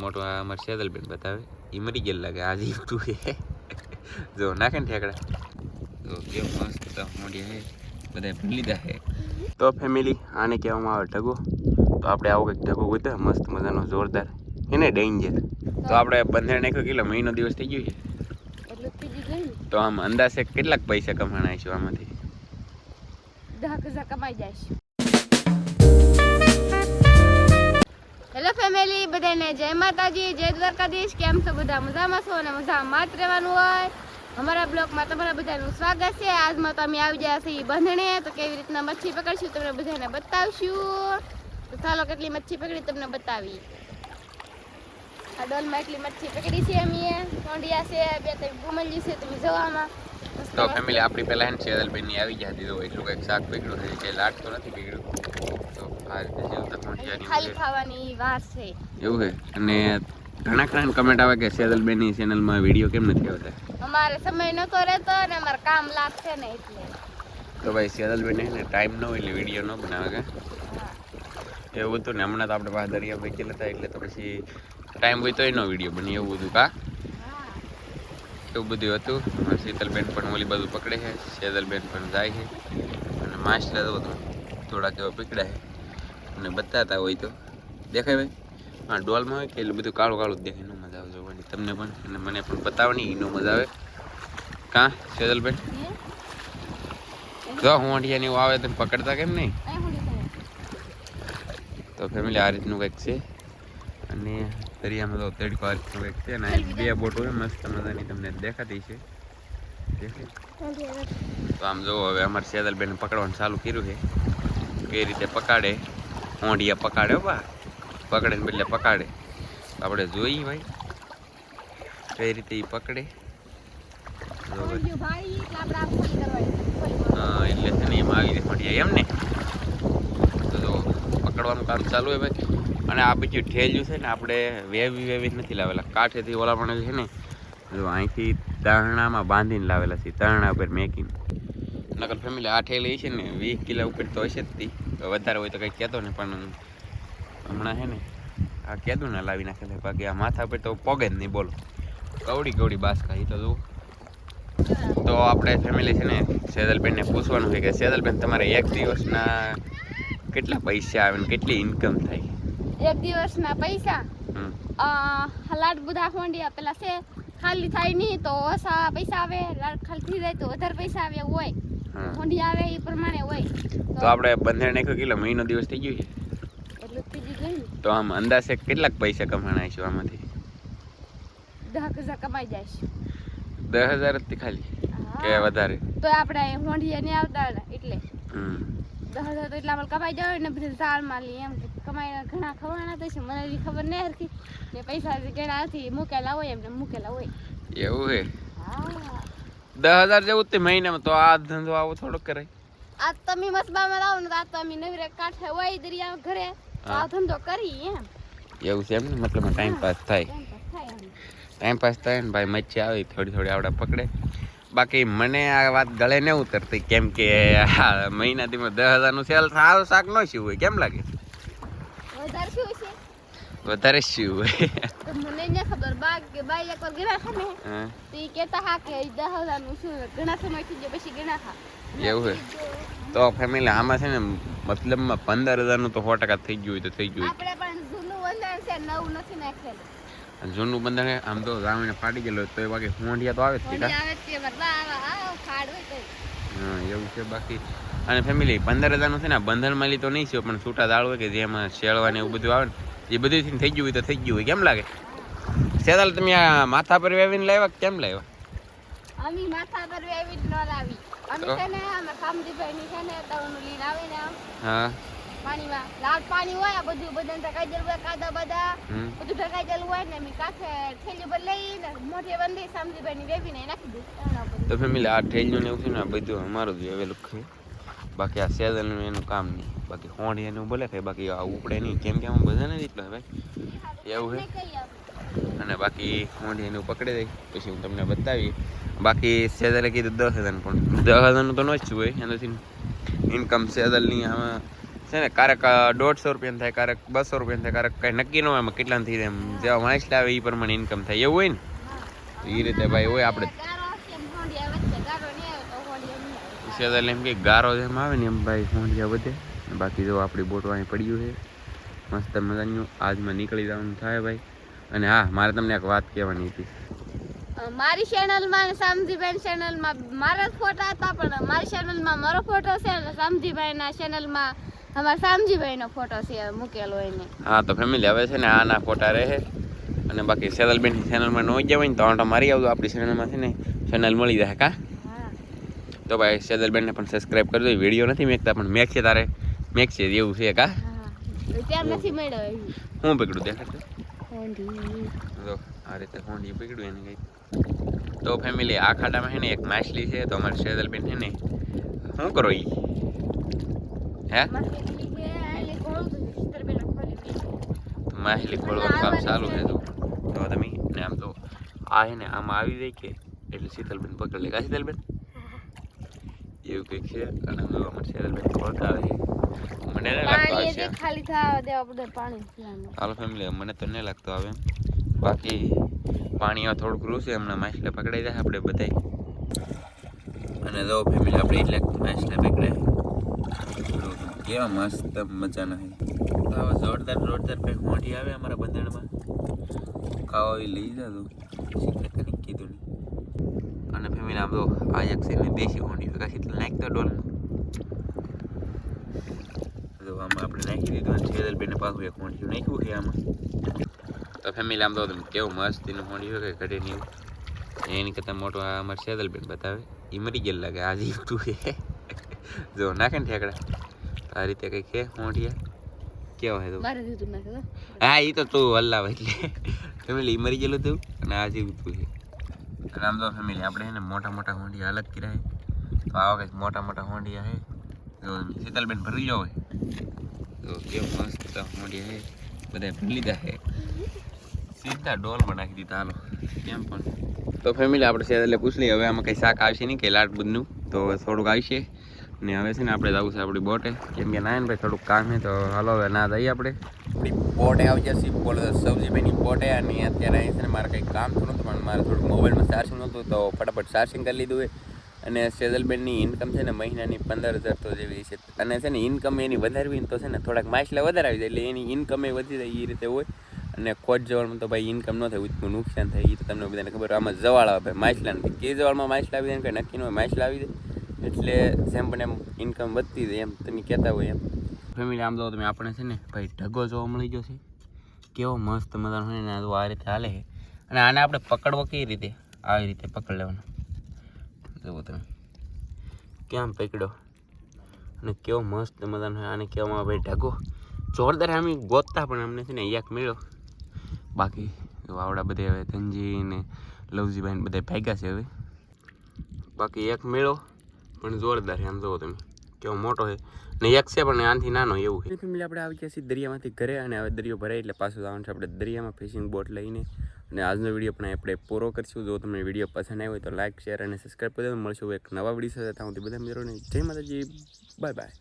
મોટો આ અમારે સેદલબેન બતાવે એ મરી ગયેલ લાગે આજે ઉઠું છે જો નાખે ને ઠેકડા તો કેવું મસ્ત મોટી હે બધા ભૂલી લીધા છે. તો ફેમિલી આને કહેવામાં આવે ઢગો. તો આપણે આવો કંઈક ઢગો ગોતે મસ્ત મજાનો જોરદાર એને ડેન્જર. તો આપણે બંધેણ નાખ્યો કેટલો મહિનો દિવસ થઈ ગયો છે. તો આમ અંદાજે કેટલાક પૈસા કમાણા છે આમાંથી? 10,000 કમાઈ જાય. હેલો ફેમિલી, બધાને જય માતાજી, જય દ્વારકાધીશ. કેમ છો બધા? મજામાં છો અને મજામાં જ રહેવાનું હોય. અમારા બ્લોગમાં તમારા બધાનું સ્વાગત છે. આજમાં તો અમે આવી ગયા છીએ બંધણે. તો કેવી રીતના મચ્છી પકડશું તમને બધાને બતાવશું. તો ચાલો કેટલી મચ્છી પકડી તમને બતાવી. આ ડોલમાં એટલી મચ્છી પકડી છે અમે. કોંડિયા છે, 2-3 ગુમલજી છે. તમે જવામાં તો ફેમિલી આપણી પહેલા હે ને સેદલબેન ની આવી ગયા દીધો એટલું કંઈક શાક પકડ્યું છે કે લાટ તો નથી પકડ્યું. તો આ રીતે સેવતા કોંડિયાની ખાલી ખાવાની વાત છે એવું છે. અને ઘણા કમેન્ટ આવે કે સેદલબેન ની ચેનલમાં વિડીયો કેમ નથી આવતા? અમારે સમય નતો રહેતો ને અમારે કામ લાગશે ને એટલે. તો ભાઈ સેદલબેન ને ટાઈમ ન હોય એટલે વિડીયો ન બનાવે કે એવું હતું ને. હમણાં તો આપણે પાસે દરિયા વેચેલા હતા એટલે તો પછી ટાઈમ હોય તોય નો વિડીયો બની એવું બધું કા એવું બધું હતું. શીતલબેન પણ ઓલી બધું પકડે છે, સેદલબેન પણ જાય છે અને માછલા તો થોડાક એવા પકડ્યા છે અને બતાતા હોય તો દેખાય ભાઈ. હા ડોલમાં હોય કે એટલે બધું કાળું કાળું જ દેખાય. નો મજા આવે જોવાની તમને પણ અને મને પણ બતાવવાની નો મજા આવે કા સેદલબેન? જો હોંડિયા ને એવું આવે તો પકડતા કેમ નહીં? તો ફેમિલી આ રીતનું કંઈક છે. અને દરિયામાં તો તડકો આ રીતનું કંઈક છે ને 2 બોટ હોય મસ્ત મજાની તમને દેખાતી છે. તો આમ જોવો હવે અમારે સેદલબેન પકડવાનું ચાલુ કર્યું છે. કઈ રીતે પકડે હોંડિયા પકડે બા પકડે ને બદલે પકડે આપણે જોઈએ ભાઈ કઈ રીતે એ પકડે. હા એટલે છે ને એમ આવી રીતે હોંડિયા એમ ને. તો જો પકડવાનું કામ ચાલુ હોય ભાઈ. અને આ બીજું ઠેલ્યું છે ને આપણે વેવી નથી લાવેલા કાંઠેથી ઓલા પણ છે ને જો અહીંથી તરણામાં બાંધીને લાવેલા છે તરણા ઉપર મેકીને. નકર ફેમિલી આ ઠેલી છે ને 20 કિલો ઉપર તો હશે જ તી. વધારે હોય તો કંઈ કહેતો ને પણ હમણાં છે ને આ કહેતું ને લાવી નાખે છે. બાકી આ માથા ઉપર તો પગે જ નહીં બોલો. કવડી બાસકા એ તો જુઓ. તો આપણે ફેમિલી છે ને સેદલબેનને પૂછવાનું છે કે સેદલબેન તમારે એક દિવસના કેટલા પૈસા આવે ને કેટલી ઇન્કમ થાય? એક દિવસના પૈસા લાટ બધા હોંડિયા પેલા છે ખાલી થાય નહીં તો ઓછા પૈસા આવે. લાટ ખાલી થઈ જાય તો વધારે પૈસા આવે એવું હોય. હોંડિયા આવે એ પ્રમાણે હોય. તો આપણે બંધેણ નાખ્યો કેટલો મહિનો દિવસ થઈ ગયો છે એટલે ત્રીજી ગઈ. તો આમ અંદાજે કેટલાક પૈસા કમાણા છે આમાંથી? 10,000 કમાઈ જાય. 10,000 જ ખાલી કે વધારે? તો આપણે હોંડિયા નહીં આવતા એટલે 10,000 તો એટલા માં કમાઈ જાય ને બધું ઝાડ માલી એમ કમાઈ ઘણા ખવાના તો છે. મને ખબર નહીં હરખી ને પૈસા ઘણા નથી મૂકેલા હોય એમને મૂકેલા હોય એવું છે. 10,000 જેવું તે મહિનામાં તો આ ધંધો આવો થોડોક કરે. આ તમે મસબામાં લાવો ને તો આ તો અમે નવરે કાંઠે હોય દરિયા ઘરે આ ધંધો કરી એમ. એવું છે એમ ને? મતલબ ટાઈમ પાસ થાય. ટાઈમ પાસ થાય ને ભાઈ મચ્છી આવી થોડી આવડા પકડે. બાકી મને આ વાત ગળે ન ઉતરતી કેમ કે મહિનાથી 10,000 નું સેલ સારું શાક ન શું હોય કેમ લાગે? વધારે શું છે? વધારે શું હોય તો મને ન ખબર. બાઈ એકવાર ગણા છે ને તો એ કહેતા હા કે 10,000 નું શું ઘણા સમય થઈ ગયો પછી ગણા હા એવું છે. તો ફેમિલી આમાં છે ને મતલબમાં 15,000 નું તો 100% થઈ ગયું હોય તો થઈ ગયું. આપણે પણ જૂનું બંધાણ છે નવું નથી નાખેલું. જૂનું બંધાણ આમ તો રામીને ફાટી ગયેલો તો એ બાકી હોંડિયા તો આવે જ છે. હા એવું છે. બાકી અને ફેમિલી 15,000 નું છે ને બંધણમાં લીધો નહીં છે પણ છૂટા દાળ હોય કે જેમાં શેળવા ને એવું બધું આવે ને એ બધું થઈ ગયું હોય તો થઈ ગયું હોય કેમ લાગે? સેદલ તમે આ માથા પર વેવીને લાવ્યા કેમ લાવ્યા? અમે માથા પર વેવીને ન લાવી. અમે છે ને અમે કામજીભાઈ ની છે ને તવનું લીન આવે ને આમ હા પાણીમાં લાટ પાણી હોય આ બધું બધાને ઢકાઈ જેલું હોય કાદા બધા બધું ઢકાઈ જેલું હોય ને અમે કાંઠે થેલી પર લઈને મોઢે બંધી કામજીભાઈ ની વેવીને નાખી દીધું. તો ફેમિલી આ ઠેલ્યું ને એવું છે ને બધું અમારું જ વેવેલું છે. બાકી આ સેદલનું એનું કામ નહીં. બાકી હોંડી એનું બોલે કે બાકી આ ઉપડે નહીં કેમ કે આમાં બધા નથી એટલો ભાઈ એવું છે. અને બાકી હોંડી એનું પકડી દઈ પછી હું તમને બતાવી. બાકી સેદલે કીધું 10,000 પણ 10,000 નું તો ન જ હોય એનાથી ઇન્કમ સેદલની આમાં છે ને ક્યારેક 150 રૂપિયા થાય, ક્યારેક 200 રૂપિયા થાય, ક્યારેક કઈ નક્કી ન હોય એમાં કેટલા થઈ જાય. એમ જેવા માછલા આવે એ પ્રમાણે ઇન્કમ થાય એવું હોય ને એ રીતે ભાઈ હોય. આપણે સેદલ એમ કે ગારો જેમ આવે ને એમ ભાઈ હોંડિયા વધે. બાકી જો આપણી બોટ અહીં પડ્યું છે મસ્ત મજાનું. આજમાં નીકળી જવાનું થાય ભાઈ. અને હા, મારે તમને એક વાત કહેવાની હતી. મારી ચેનલમાં અને સામજીભાઈ ચેનલમાં મારા જ ફોટા હતા, પણ મારી ચેનલમાં મારો ફોટો છે અને સામજીભાઈના ચેનલમાં અમારા સામજીભાઈનો ફોટો છે મૂકેલો એને. હા તો ફેમિલી હવે છે ને આના ફોટા રહે. અને બાકી સેદલબેનની ચેનલમાં ન ગયા હોય ને તો આંટો મારી આવજો. આપણી ચેનલમાં છે ને ચેનલ મળી જાય કા. તો ભાઈ સેદલબેનને પણ સબસ્ક્રાઇબ કરજો. વિડીયો નથી મેકતા પણ મેક છે તારે મેક છે એવું છે કા. ત્યાં નથી મળ્યો હું પકડું દેખાડતો હોંડી. જો આ રીતે હોંડી પકડ્યું એને કંઈક. તો ફેમિલી આ ખાડામાં છે ને એક માછલી છે. તો અમારી સેદલબેન છે ને શું કરો ઈ હે માછલી ખોલવાનું કામ ચાલુ છે. તો તમે ને આમ તો આ છે ને આમાં આવી જાય કે એટલે શીતલબેન પકડ લે કા શીતલબેન એવું કંઈક છે. અને જો અમારી સેદલબેન ખોલતા આવે મને નહીં લાગતો આવશે ખાલી થવા દેવા બધે પાણી. હાલો ફેમિલી મને તો નહીં લાગતો આવે. બાકી પાણીમાં થોડુંક રૂસે હમણાં માછલા પકડાઈ જાય આપણે બધાય. અને જો ફેમિલી આપણે એટલે માછલા પકડાય કેવા મસ્ત મજાના છે. આવા જોરદાર કંઈક મોટી આવે અમારા બંધારણમાં ખાવા એ લઈ જતો શીખે કીધું નહીં. અને ફેમિલી આમ તો આ એક છે ને દેશી હોંડી કાશી એટલે નાખતો ડોલમાં. જો આમાં આપણે નાખી દીધું અને સેદલબેનને પાછું એક હોંડિયું નાખ્યું છે આમાં. તો ફેમિલી આમ તો કેવું મસ્તીનું હોંડિયું કે ઘટે નહીં એની કરતાં મોટો આ અમારે સેદલબેન બતાવે. એ મરી ગયેલ લાગે આજે ઉઠું છે. જો નાખે ને ઠેકડા આ રીતે કંઈક છે હોંડિયા કેવા હે તો હા એ તો તું હલાવ એટલે ફેમિલી મરી ગયેલું હતું અને આજે ઉઠું છે. અને આમ તો ફેમિલી આપણે છે ને મોટા મોટા હોંડિયા અલગ કર્યા છે. તો આવા કંઈક મોટા મોટા હોંડિયા છે. જો શીતલબેન ભરી જાવ તો કેવું મસ્ત હોંડિયા છે. બધા ભરી લીધા છે સીધા ડોલમાં નાખી દીધા. હાલો કેમ પણ. તો ફેમિલી આપણે સેદલે પૂછ લઈએ હવે આમાં કંઈ શાક આવશે નહીં કે લાટ બધું તો થોડુંક આવશે. ને હવે છે ને આપણે જવું છે આપણી બોટે કેમ કે ના ને ભાઈ થોડુંક કામ છે. તો હાલો હવે ના જઈએ આપણે આપણી બોટે આવી જશે સબ્જીભાઈની બોટે. અને અત્યારે અહીં છે ને મારે કંઈક કામ થયું નહોતું પણ મારે થોડુંક મોબાઈલમાં ચાર્જિંગ નહોતું તો ફટાફટ ચાર્જિંગ કરી લીધું હોય. અને સેદલબેનની ઇન્કમ છે ને મહિનાની 15,000 તો જેવી છે. અને છે ને ઇન્કમ એની વધારવી તો છે ને થોડાક માછલા વધારે આવી જાય એટલે એની ઇન્કમ એ વધી જાય એ રીતે હોય. અને ખોટ જવાળમાં તો ભાઈ ઇન્કમ ન થાય ઉચકું નુકસાન થાય એ તો તમને બધાને ખબર. આમાં જવાળ આવે ભાઈ માછલા નથી કે જવાળમાં માછલા આવી જાય કંઈ નક્કી ન હોય માછલા આવી જાય એટલે જેમ પણ એમ ઇન્કમ વધતી જાય એમ તમે કહેતા હોય એમ. ફેમિલી આમ તો તમે આપણે છે ને ભાઈ ઢગો જોવા મળી ગયો છે કેવો મસ્ત મજાનો હોય ને આ રીતે હાલે છે. અને આને આપણે પકડવો કઈ રીતે આવી રીતે પકડ લેવાનો. જુઓ તમે કેમ પકડ્યો અને કેવો મસ્ત મજાનો હોય. આને કહેવામાં ભાઈ ઢગો જોરદાર. અમે ગોતતા પણ અમને છે ને એક મળ્યો. બાકી આવડા બધે હવે ધનજી ને લવજીભાઈ ને બધા ભાગ્યા છે હવે. બાકી એક મેળો પણ જોરદાર છે. આમ જુઓ તમે કેવો મોટો છે ને એક છે પણ આનાથી નાનો એવું છે. ફેમિલી આપણે આવી ગયા છીએ દરિયામાંથી ઘરે અને હવે દરિયો ભરાય એટલે પાછું જવાનું છે આપણે દરિયામાં ફિશિંગ બોટ લઈને. અને આજનો વિડીયો પણ આપણે પૂરો કરશું. જો તમને વિડીયો પસંદ આવ્યો હોય તો લાઈક શેર અને સબસ્ક્રાઈબ કરી દો. મળશું એક નવા વિડીયો સાથે. ત્યાં સુધી બધા મિત્રોને જય માતાજી બાય બાય.